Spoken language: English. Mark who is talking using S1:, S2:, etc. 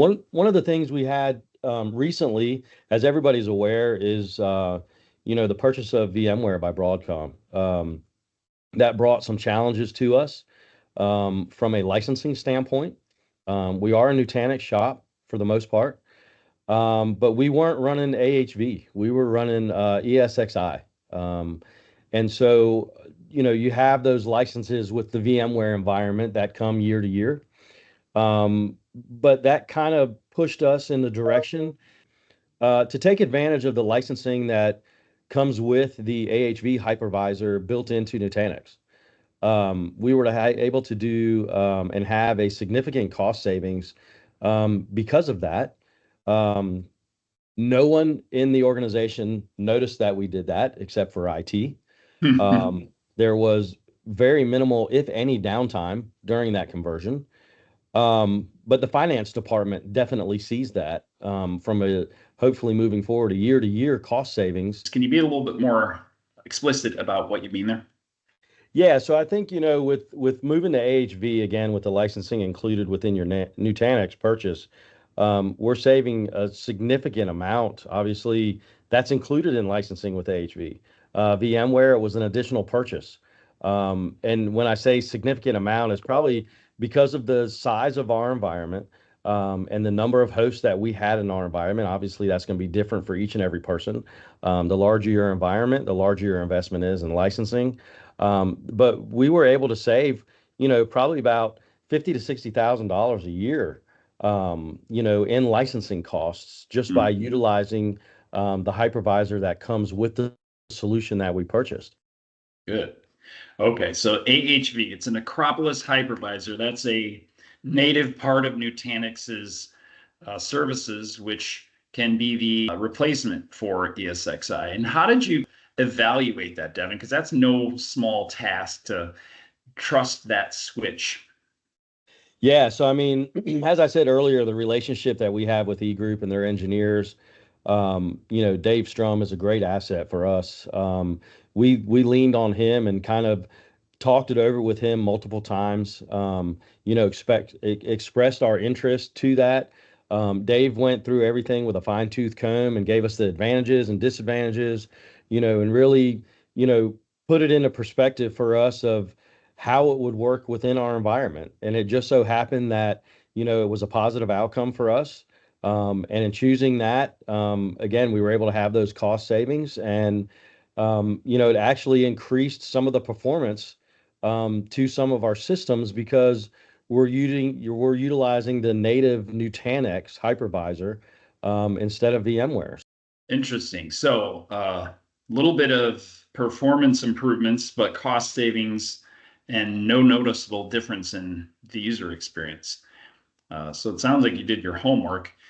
S1: One of the things we had recently, as everybody's aware, is the purchase of VMware by Broadcom. That brought some challenges to us from a licensing standpoint. We are a Nutanix shop for the most part, but we weren't running AHV. We were running ESXi. And so, you have those licenses with the VMware environment that come year to year. But that kind of pushed us in the direction to take advantage of the licensing that comes with the AHV hypervisor built into Nutanix. We were able to do and have a significant cost savings because of that. No one in the organization noticed that we did that except for IT. There was very minimal, if any, downtime during that conversion. But the finance department definitely sees that from a hopefully moving forward a year-to-year cost savings.
S2: Can you be a little bit more explicit about what you mean there?
S1: Yeah, so I think, with moving to AHV again, with the licensing included within your Nutanix purchase, we're saving a significant amount. Obviously, that's included in licensing with AHV. VMware, it was an additional purchase. And when I say significant amount, it's probably because of the size of our environment and the number of hosts that we had in our environment. Obviously, that's going to be different for each and every person. The larger your environment, the larger your investment is in licensing. But we were able to save, probably about $50,000 to $60,000 a year, in licensing costs just by utilizing the hypervisor that comes with the solution that we purchased.
S2: Good. Okay, so AHV, it's an Acropolis hypervisor. That's a native part of Nutanix's services, which can be the replacement for ESXi. And how did you evaluate that, Devin? Because that's no small task to trust that switch.
S1: Yeah, so I mean, as I said earlier, the relationship that we have with eGroup and their engineers, Dave Strum is a great asset for us. We leaned on him and kind of talked it over with him multiple times. Expressed our interest to that. Dave went through everything with a fine-tooth comb and gave us the advantages and disadvantages, and really, put it into perspective for us of how it would work within our environment. And it just so happened that, it was a positive outcome for us. And in choosing that, again, we were able to have those cost savings and, it actually increased some of the performance to some of our systems because we're utilizing the native Nutanix hypervisor instead of VMware.
S2: Interesting. So a little bit of performance improvements, but cost savings and no noticeable difference in the user experience. So it sounds like you did your homework.